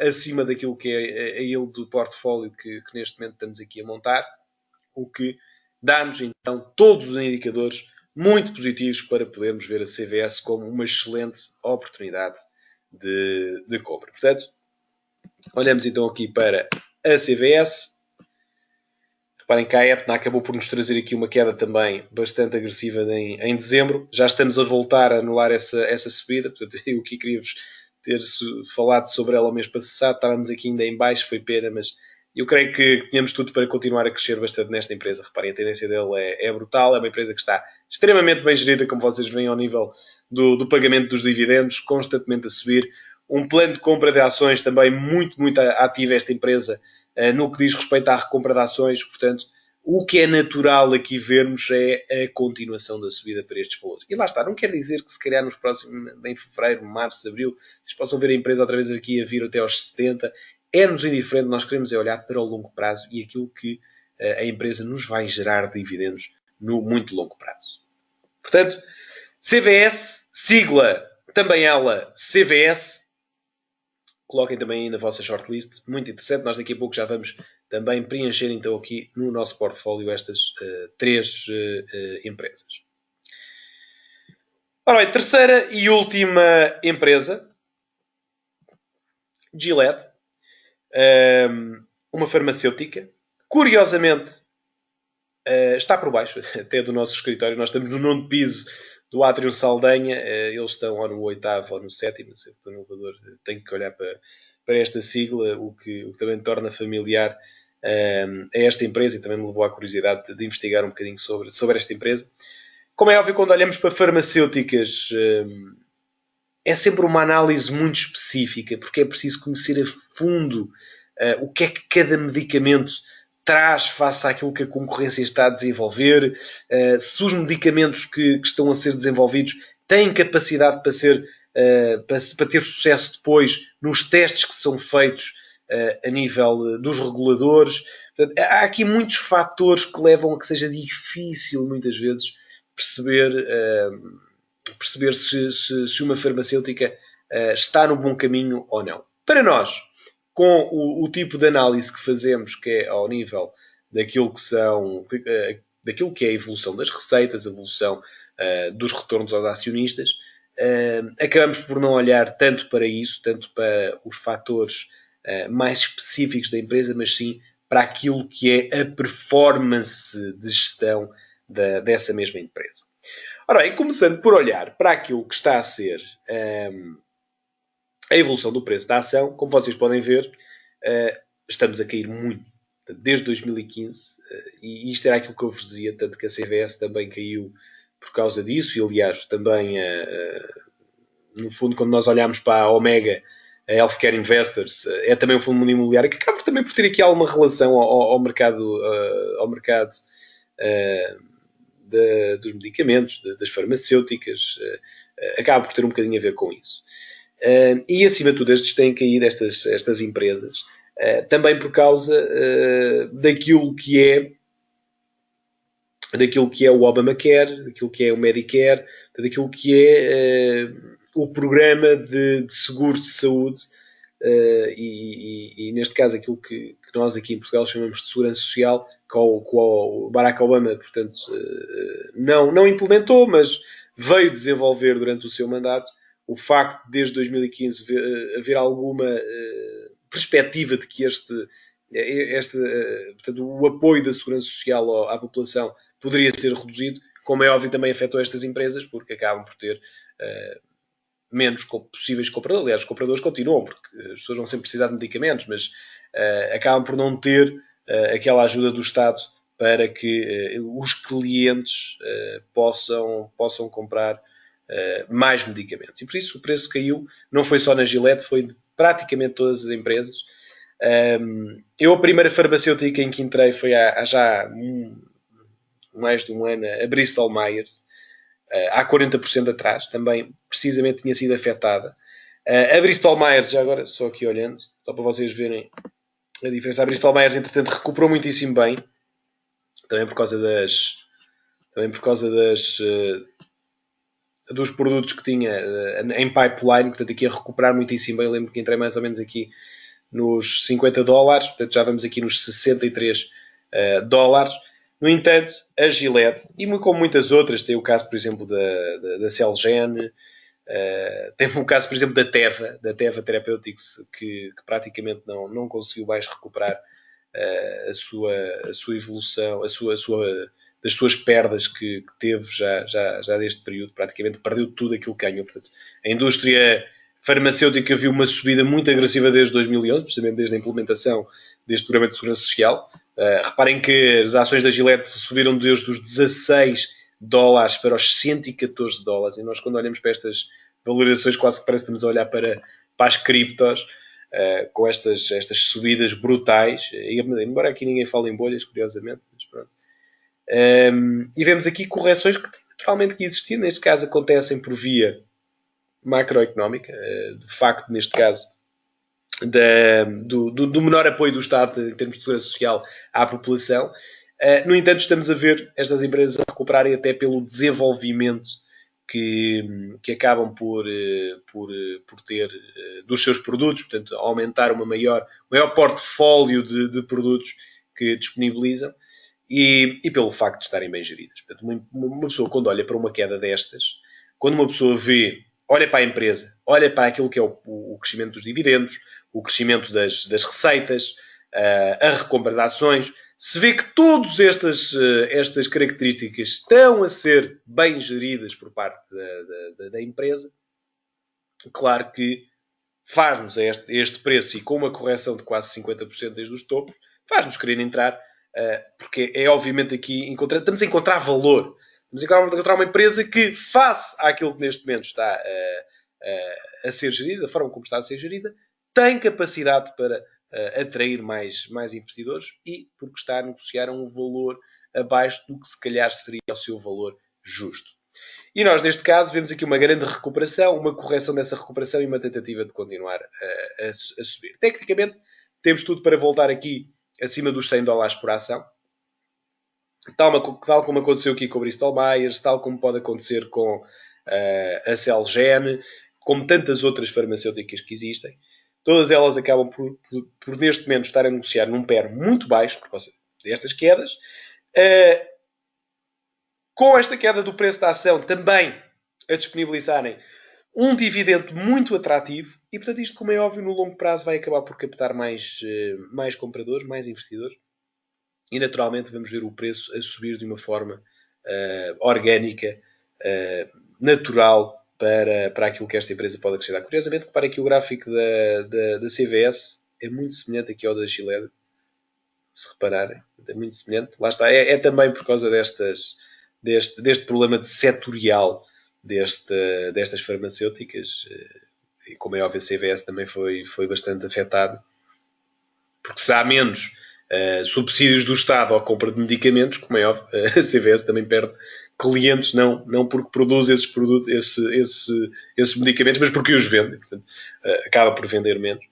[SPEAKER 1] acima daquilo que é a yield do portfólio que neste momento estamos aqui a montar, o que dá-nos, então, todos os indicadores muito positivos para podermos ver a CVS como uma excelente oportunidade de compra. Portanto, olhamos então aqui para a CVS. Reparem que a Aetna acabou por nos trazer aqui uma queda também bastante agressiva em dezembro. Já estamos a voltar a anular essa subida. Portanto, eu aqui queria-vos ter falado sobre ela o mês passado. Estávamos aqui ainda em baixo, foi pena, mas eu creio que tínhamos tudo para continuar a crescer bastante nesta empresa. Reparem, a tendência dela é brutal. É uma empresa que está extremamente bem gerida, como vocês veem, ao nível do pagamento dos dividendos, constantemente a subir. Um plano de compra de ações também muito, muito ativo esta empresa, no que diz respeito à recompra de ações. Portanto, o que é natural aqui vermos é a continuação da subida para estes valores. E lá está, não quer dizer que se calhar nos próximos, em fevereiro, março, abril, vocês possam ver a empresa outra vez aqui a vir até aos 70. É-nos indiferente, nós queremos é olhar para o longo prazo e aquilo que a empresa nos vai gerar de dividendos no muito longo prazo. Portanto, CVS, sigla também ela CVS, coloquem também aí na vossa shortlist, muito interessante. Nós daqui a pouco já vamos também preencher então aqui no nosso portfólio estas 3 empresas. Ora bem, terceira e última empresa, Gillette, uma farmacêutica. Curiosamente, está por baixo até do nosso escritório. Nós estamos no 9º piso do Átrio Saldanha. Eles estão ou no 8º ou no 7º. Sempre estou no elevador, tenho que olhar para esta sigla, o que também me torna familiar a esta empresa e também me levou à curiosidade de investigar um bocadinho sobre esta empresa. Como é óbvio, quando olhamos para farmacêuticas, é sempre uma análise muito específica, porque é preciso conhecer a fundo o que é que cada medicamento traz face àquilo que a concorrência está a desenvolver, se os medicamentos que estão a ser desenvolvidos têm capacidade para ter sucesso depois nos testes que são feitos a nível dos reguladores. Portanto, há aqui muitos fatores que levam a que seja difícil, muitas vezes, perceber se uma farmacêutica está no bom caminho ou não. Para nós, com o tipo de análise que fazemos, que é ao nível daquilo que é a evolução das receitas, a evolução dos retornos aos acionistas, acabamos por não olhar tanto para isso, tanto para os fatores mais específicos da empresa, mas sim para aquilo que é a performance de gestão dessa mesma empresa. Ora bem, começando por olhar para aquilo que está a ser a evolução do preço da ação, como vocês podem ver, estamos a cair muito. Desde 2015, e isto era aquilo que eu vos dizia, tanto que a CVS também caiu por causa disso, e aliás, também, no fundo, quando nós olhamos para a Omega, a Healthcare Investors, é também um fundo imobiliário que acaba também por ter aqui alguma relação ao mercado, dos medicamentos, das farmacêuticas, acaba por ter um bocadinho a ver com isso. E acima de tudo, estes têm caído, estas empresas, também por causa daquilo que é o Obamacare, daquilo que é o Medicare, daquilo que é o programa de seguros de saúde e neste caso aquilo que nós aqui em Portugal chamamos de segurança social, que o Barack Obama, portanto, não implementou, mas veio desenvolver durante o seu mandato. O facto de desde 2015 haver alguma perspectiva de que portanto, o apoio da segurança social à população poderia ser reduzido, como é óbvio, também afetou estas empresas, porque acabam por ter menos possíveis compradores. Aliás, os compradores continuam, porque as pessoas vão sempre precisar de medicamentos, mas acabam por não ter aquela ajuda do Estado para que os clientes possam comprar mais medicamentos. E por isso o preço caiu, não foi só na Gillette, foi de praticamente todas as empresas. Eu, a primeira farmacêutica em que entrei foi há já mais de um ano, a Bristol Myers, há 40% atrás, também precisamente tinha sido afetada. A Bristol Myers, já agora, só aqui olhando, só para vocês verem a diferença, a Bristol Myers, entretanto, recuperou muitíssimo bem, também por causa dos produtos que tinha em pipeline, portanto, aqui a recuperar muitíssimo bem. Eu lembro que entrei mais ou menos aqui nos $50, portanto, já vamos aqui nos $63. No entanto, a Gillette, e como muitas outras, tem o caso, por exemplo, da Celgene, tem o caso, por exemplo, da Teva Therapeutics, que praticamente não conseguiu mais recuperar a sua evolução, das suas perdas que teve já deste período. Praticamente perdeu tudo aquilo que ganhou. Portanto, a indústria farmacêutica viu uma subida muito agressiva desde 2011, precisamente desde a implementação deste programa de segurança social. Reparem que as ações da Gillette subiram desde os $16 para os $114. E nós, quando olhamos para estas valorizações, quase que parece que estamos a olhar para as criptos, com estas subidas brutais. Embora aqui ninguém fale em bolhas, curiosamente. Mas pronto. E vemos aqui correções que naturalmente que existiram. Neste caso acontecem por via macroeconómica. De facto, neste caso, do menor apoio do Estado em termos de segurança social à população. No entanto, estamos a ver estas empresas a recuperarem até pelo desenvolvimento que acabam por ter dos seus produtos, portanto, aumentar um maior portfólio de produtos que disponibilizam e pelo facto de estarem bem geridas. Portanto, uma pessoa, quando olha para uma queda destas, quando uma pessoa olha para a empresa, olha para aquilo que é o crescimento dos dividendos, o crescimento das receitas, a recompra de ações, se vê que todas estas características estão a ser bem geridas por parte da empresa, claro que faz-nos este preço, e com uma correção de quase 50% desde os topos, faz-nos querer entrar, porque é obviamente aqui, estamos a encontrar valor. Estamos a encontrar uma empresa que, face àquilo que neste momento está a ser gerida, da forma como está a ser gerida, tem capacidade para atrair mais investidores e porque está a negociar a um valor abaixo do que se calhar seria o seu valor justo. E nós, neste caso, vemos aqui uma grande recuperação, uma correção dessa recuperação e uma tentativa de continuar a subir. Tecnicamente, temos tudo para voltar aqui acima dos $100 por ação. Tal como aconteceu aqui com o Bristol Myers, tal como pode acontecer com a Celgene, como tantas outras farmacêuticas que existem. Todas elas acabam por neste momento estar a negociar num PER muito baixo por causa destas quedas. Com esta queda do preço da ação também a disponibilizarem um dividendo muito atrativo e, portanto, isto, como é óbvio, no longo prazo vai acabar por captar mais compradores, mais investidores e, naturalmente, vamos ver o preço a subir de uma forma orgânica, natural, para aquilo que esta empresa pode acrescentar. Curiosamente, repare aqui o gráfico da CVS é muito semelhante aqui ao da Gillette. Se repararem, é muito semelhante. Lá está, é também por causa deste problema de setorial destas farmacêuticas. E como é óbvio, a CVS também foi bastante afetado. Porque se há menos subsídios do Estado à compra de medicamentos, como é óbvio, a CVS também perde clientes, não porque produz esses medicamentos, mas porque os vende. Portanto, acaba por vender menos.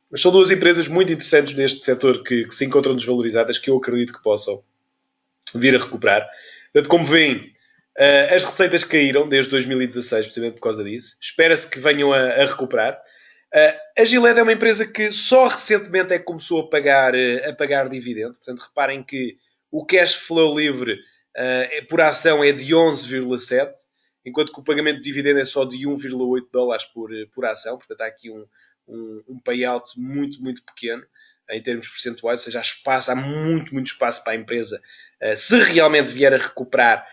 [SPEAKER 1] Mas são duas empresas muito interessantes neste setor que se encontram desvalorizadas, que eu acredito que possam vir a recuperar. Portanto, como veem, as receitas caíram desde 2016, precisamente por causa disso. Espera-se que venham a recuperar. A Gillette é uma empresa que só recentemente é que começou a pagar dividendo. Portanto, reparem que o cash flow livre por ação é de 11,7, enquanto que o pagamento de dividendo é só de 1,8 dólares por ação. Portanto, há aqui um payout muito, muito pequeno em termos percentuais, ou seja, há muito, muito espaço para a empresa, se realmente vier a recuperar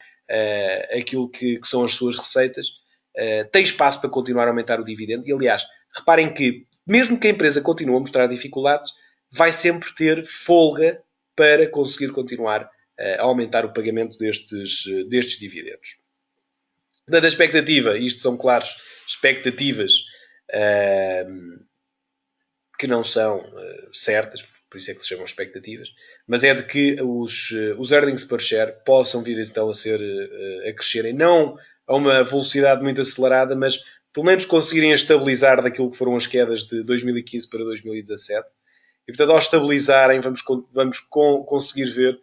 [SPEAKER 1] aquilo que são as suas receitas, tem espaço para continuar a aumentar o dividendo. E, aliás, reparem que, mesmo que a empresa continue a mostrar dificuldades, vai sempre ter folga para conseguir continuar a aumentar o pagamento destes dividendos. Da expectativa, isto são, claro, expectativas que não são certas, por isso é que se chamam expectativas, mas é de que os earnings per share possam vir então a crescerem, não a uma velocidade muito acelerada, mas pelo menos conseguirem estabilizar daquilo que foram as quedas de 2015 para 2017. E, portanto, ao estabilizarem, vamos conseguir ver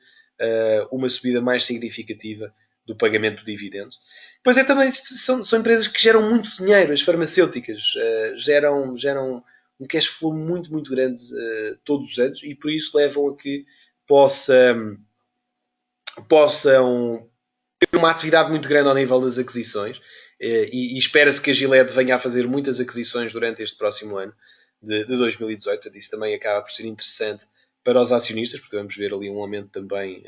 [SPEAKER 1] uma subida mais significativa do pagamento de dividendos. Pois também são empresas que geram muito dinheiro. As farmacêuticas geram um cash flow muito, muito grande todos os anos, e por isso levam a que possam ter uma atividade muito grande ao nível das aquisições, e espera-se que a Gillette venha a fazer muitas aquisições durante este próximo ano de 2018. Isso também acaba por ser interessante para os acionistas, porque vamos ver ali um aumento também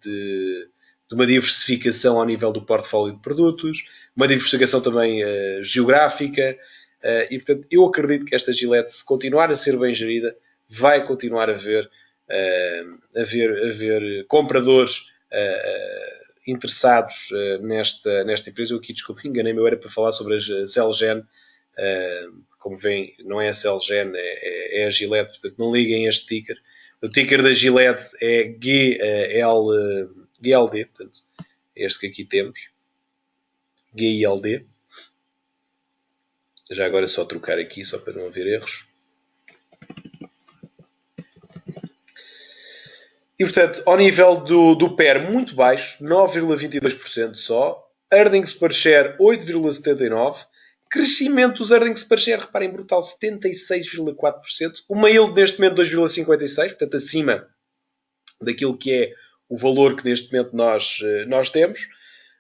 [SPEAKER 1] de uma diversificação ao nível do portfólio de produtos, uma diversificação também geográfica, e portanto eu acredito que esta Gillette, se continuar a ser bem gerida, vai continuar a haver compradores interessados nesta empresa. Eu aqui, desculpe, enganei-me, eu era para falar sobre a Celgene. Como veem, não é a Celgene, é a Gillette, portanto não liguem este ticker. O ticker da Gillette é GLD, portanto, este que aqui temos, GILD. Já agora é só trocar aqui, só para não haver erros. E, portanto, ao nível do PER, muito baixo, 9,22% só. Earnings per share, 8,79%. Crescimento dos earnings per share, reparem, brutal, 76,4%. Uma yield neste momento 2,56%, portanto, acima daquilo que é o valor que neste momento nós temos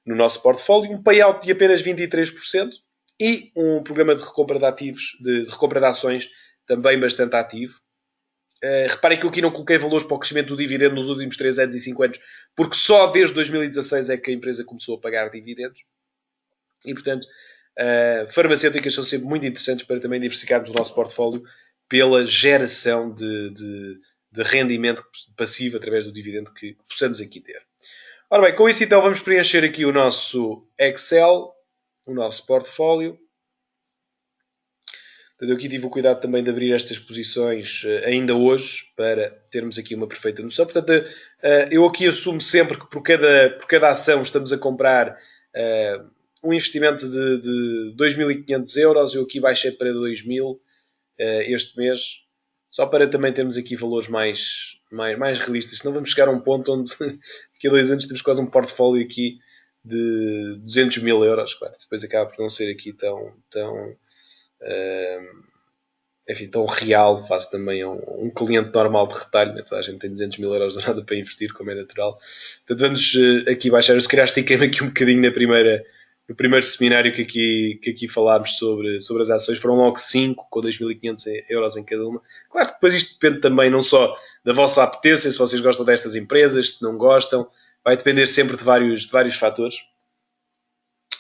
[SPEAKER 1] no nosso portfólio. Um payout de apenas 23% e um programa de recompra de ativos, de recompra de ações, também bastante ativo. Reparem que eu aqui não coloquei valores para o crescimento do dividendo nos últimos 3 anos e 5 anos, porque só desde 2016 é que a empresa começou a pagar dividendos. E, portanto, farmacêuticas são sempre muito interessantes para também diversificarmos o nosso portfólio pela geração de rendimento passivo através do dividendo que possamos aqui ter. Ora bem, com isso então vamos preencher aqui o nosso Excel, o nosso portfólio. Eu aqui tive o cuidado também de abrir estas posições ainda hoje, para termos aqui uma perfeita noção. Portanto, eu aqui assumo sempre que por cada ação estamos a comprar um investimento de 2.500 euros. Eu aqui baixei para 2.000 este mês, só para também termos aqui valores mais realistas. Senão vamos chegar a um ponto onde daqui a 2 anos temos quase um portfólio aqui de 200.000 euros. Claro, depois acaba por não ser aqui tão real, face também a um cliente normal de retalho, né? Toda a gente tem 200.000 euros de nada para investir, como é natural. Portanto, vamos aqui baixar. Eu se calhar estiquei-me aqui um bocadinho no primeiro seminário que aqui falámos sobre as ações. Foram logo 5, com 2.500 euros em cada uma. Claro que depois isto depende também não só da vossa apetência, se vocês gostam destas empresas, se não gostam, vai depender sempre de vários fatores.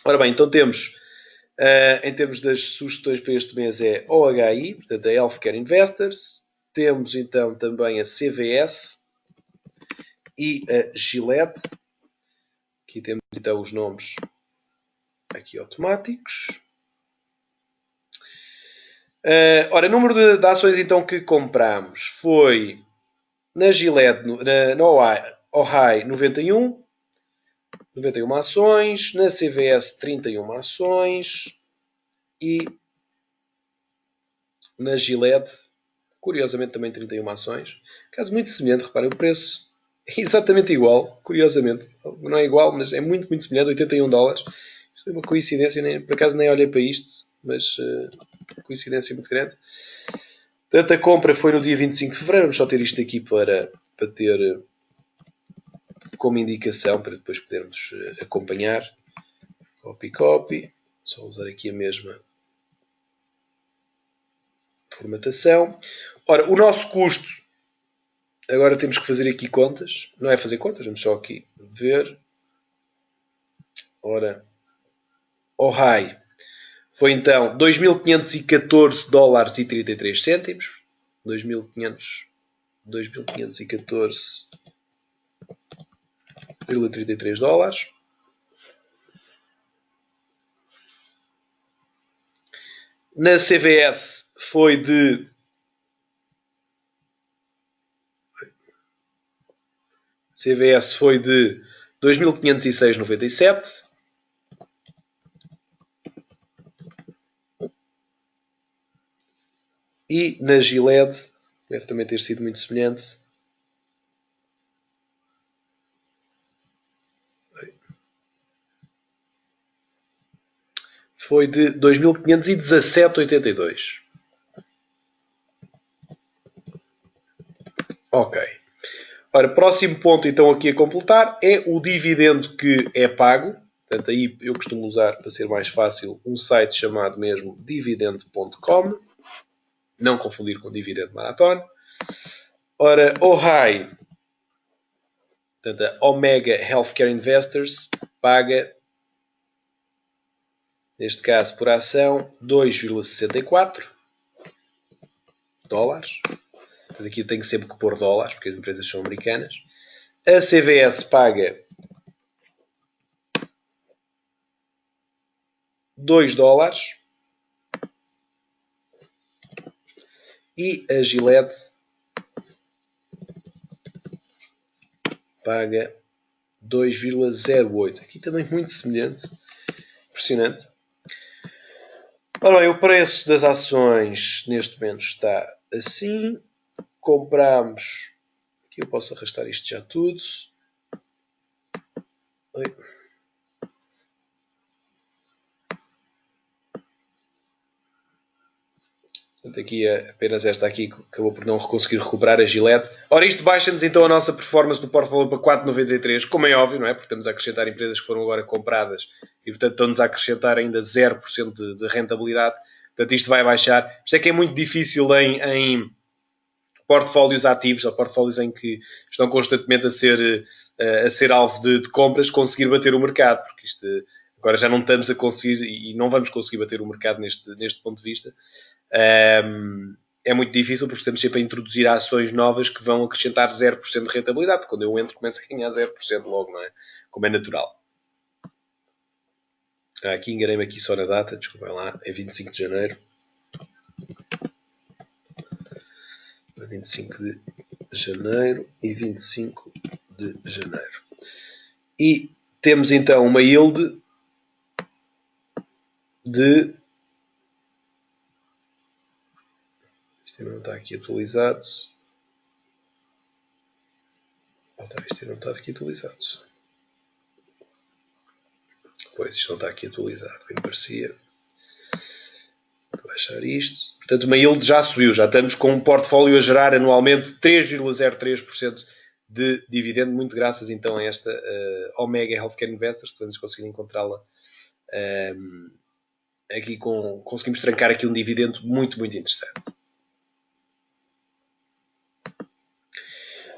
[SPEAKER 1] Ora bem, então temos, em termos das sugestões para este mês, é OHI, portanto a Healthcare Investors. Temos então também a CVS e a Gillette. Aqui temos então os nomes aqui automáticos. Ora, o número de ações então que compramos foi na Gillette, na OHI 91 ações, na CVS 31 ações e na Gillette, curiosamente, também 31 ações. Caso muito semelhante, reparem, o preço é exatamente igual, curiosamente. Não é igual, mas é muito, muito semelhante, 81 dólares. Isto é uma coincidência, por acaso nem olhei para isto. mas coincidência muito grande. Portanto, a compra foi no dia 25 de fevereiro. Vamos só ter isto aqui para ter como indicação, para depois podermos acompanhar. Copy. Só usar aqui a mesma formatação. Ora, o nosso custo, agora temos que fazer aqui contas. Não é fazer contas, vamos só aqui ver. Ora, o high foi então 2.514 dólares e 33 cêntimos. 2.514,33 dólares. Na CVS foi de 2.506,97. E na Gillette, deve também ter sido muito semelhante. Foi de 2.517,82. Ok. Ora, próximo ponto então aqui a completar é o dividendo que é pago. Portanto, aí eu costumo usar, para ser mais fácil, um site chamado mesmo dividend.com. Não confundir com Dividend Marathon. Ora, OHAI, portanto, a Omega Healthcare Investors, paga, neste caso por ação, 2,64 dólares. Portanto, aqui eu tenho sempre que pôr dólares, porque as empresas são americanas. A CVS paga 2 dólares. E a Gillette paga 2,08. Aqui também muito semelhante. Impressionante. Ora bem, o preço das ações neste momento está assim. Compramos. Aqui eu posso arrastar isto já tudo. Oi. Portanto, aqui apenas esta aqui que acabou por não conseguir recuperar a Gillette. Ora, isto baixa-nos então a nossa performance do portfólio para 4,93, como é óbvio, não é? Porque estamos a acrescentar empresas que foram agora compradas e, portanto, estão-nos a acrescentar ainda 0% de rentabilidade. Portanto, isto vai baixar. Isto é que é muito difícil em portfólios ativos, ou portfólios em que estão constantemente a ser alvo de compras, conseguir bater o mercado, porque isto agora já não estamos a conseguir e não vamos conseguir bater o mercado neste ponto de vista. É muito difícil porque estamos sempre a introduzir ações novas que vão acrescentar 0% de rentabilidade. Quando eu entro, começo a ganhar 0% logo, não é? Como é natural. Aqui enganei-me aqui só na data, desculpem lá, é 25 de janeiro. 25 de janeiro e 25 de janeiro. E temos então uma yield de... Isto não está aqui atualizado. Isto não está aqui atualizado. Pois, isto não está aqui atualizado. Bem parecia. Vou baixar isto. Portanto, uma yield já subiu. Já estamos com um portfólio a gerar anualmente 3,03% de dividendo. Muito graças então a esta Omega Healthcare Investors. Vamos conseguir encontrá-la aqui conseguimos trancar aqui um dividendo muito, muito interessante.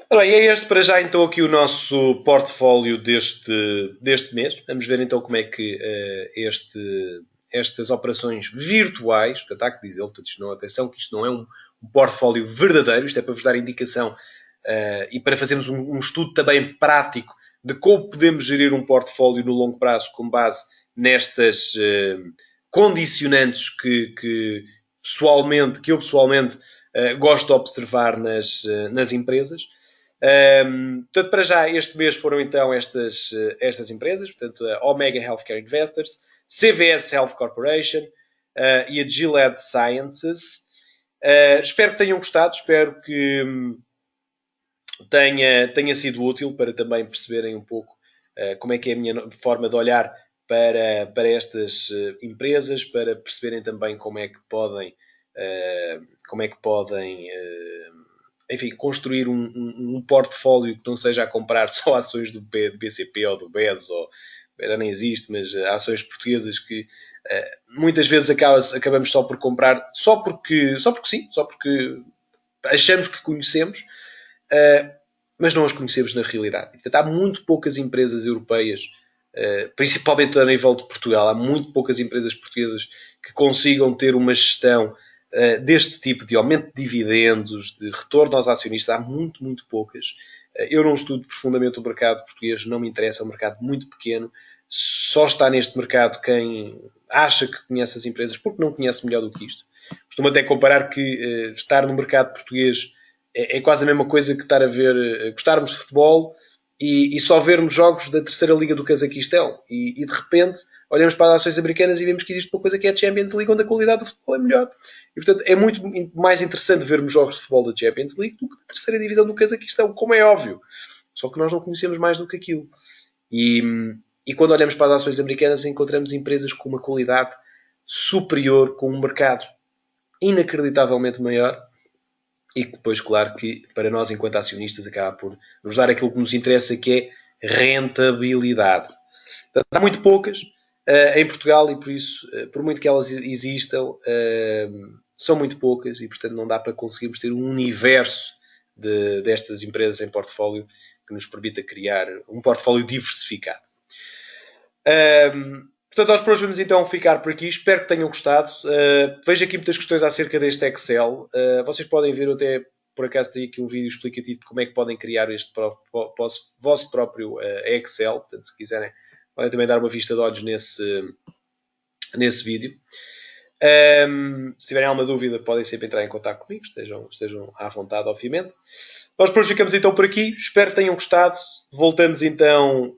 [SPEAKER 1] Ora bem, é este para já então aqui o nosso portfólio deste mês. Vamos ver então como é que estas operações virtuais, portanto há que dizer, portanto, isto não, atenção que isto não é um portfólio verdadeiro, isto é para vos dar indicação e para fazermos um estudo também prático de como podemos gerir um portfólio no longo prazo com base nestas condicionantes que eu pessoalmente gosto de observar nas empresas. Portanto, para já, este mês foram então estas empresas, portanto, a Omega Healthcare Investors, CVS Health Corporation e a Gilead Sciences. Espero que tenham gostado, espero que tenha sido útil para também perceberem um pouco como é que é a minha forma de olhar para estas empresas, para perceberem também como é que podem, enfim, construir um portfólio que não seja a comprar só ações do BCP ou do BES, ou já nem existe, mas ações portuguesas que muitas vezes acabamos só por comprar, só porque sim, só porque achamos que conhecemos, mas não as conhecemos na realidade. Portanto, há muito poucas empresas europeias, principalmente a nível de Portugal, há muito poucas empresas portuguesas que consigam ter uma gestão deste tipo de aumento de dividendos, de retorno aos acionistas. Há muito, muito poucas. Eu não estudo profundamente o mercado português, não me interessa, é um mercado muito pequeno. Só está neste mercado quem acha que conhece as empresas, porque não conhece melhor do que isto. Costumo até comparar que estar no mercado português é quase a mesma coisa que estar a ver, gostarmos de futebol e só vermos jogos da terceira liga do Cazaquistão. E de repente olhamos para as ações americanas e vemos que existe uma coisa que é a Champions League, onde a qualidade do futebol é melhor. E portanto é muito mais interessante vermos jogos de futebol da Champions League do que da terceira divisão do Cazaquistão, como é óbvio. Só que nós não conhecemos mais do que aquilo. E quando olhamos para as ações americanas encontramos empresas com uma qualidade superior, com um mercado inacreditavelmente maior, e que depois, claro, que para nós, enquanto acionistas, acaba por nos dar aquilo que nos interessa, que é rentabilidade. Portanto, há muito poucas em Portugal e, por isso, por muito que elas existam, são muito poucas e, portanto, não dá para conseguirmos ter um universo destas empresas em portfólio que nos permita criar um portfólio diversificado. Portanto, nós por hoje vamos então ficar por aqui. Espero que tenham gostado. Vejo aqui muitas questões acerca deste Excel. Vocês podem ver, eu até por acaso tenho aqui um vídeo explicativo de como é que podem criar este vosso próprio Excel. Portanto, se quiserem, podem também dar uma vista de olhos nesse vídeo. Se tiverem alguma dúvida, podem sempre entrar em contato comigo. Estejam à vontade, obviamente. Nós por hoje ficamos então por aqui. Espero que tenham gostado. Voltamos então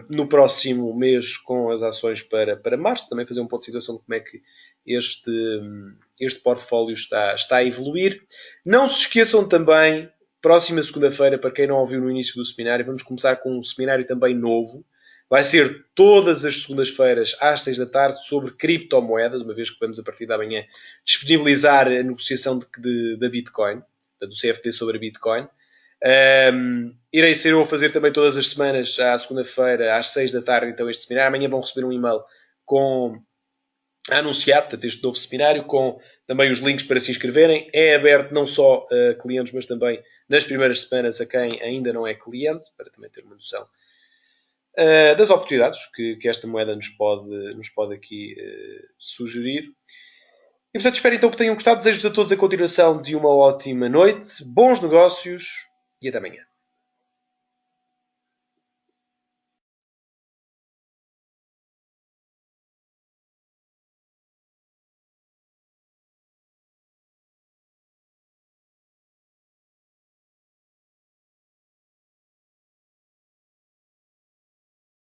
[SPEAKER 1] no próximo mês com as ações para março. Também fazer um ponto de situação de como é que este portfólio está a evoluir. Não se esqueçam também, próxima segunda-feira, para quem não ouviu no início do seminário, vamos começar com um seminário também novo. Vai ser todas as segundas-feiras às 6 da tarde sobre criptomoedas, uma vez que vamos a partir da manhã disponibilizar a negociação da Bitcoin, do CFD sobre a Bitcoin. Irei ser eu a fazer também todas as semanas, à segunda-feira, às 6 da tarde, então este seminário. Amanhã vão receber um e-mail a anunciar, portanto, este novo seminário, com também os links para se inscreverem. É aberto não só a clientes, mas também nas primeiras semanas a quem ainda não é cliente, para também ter uma noção das oportunidades que esta moeda nos pode aqui sugerir. E portanto espero então que tenham gostado. Desejo-vos a todos a continuação de uma ótima noite, bons negócios e até amanhã.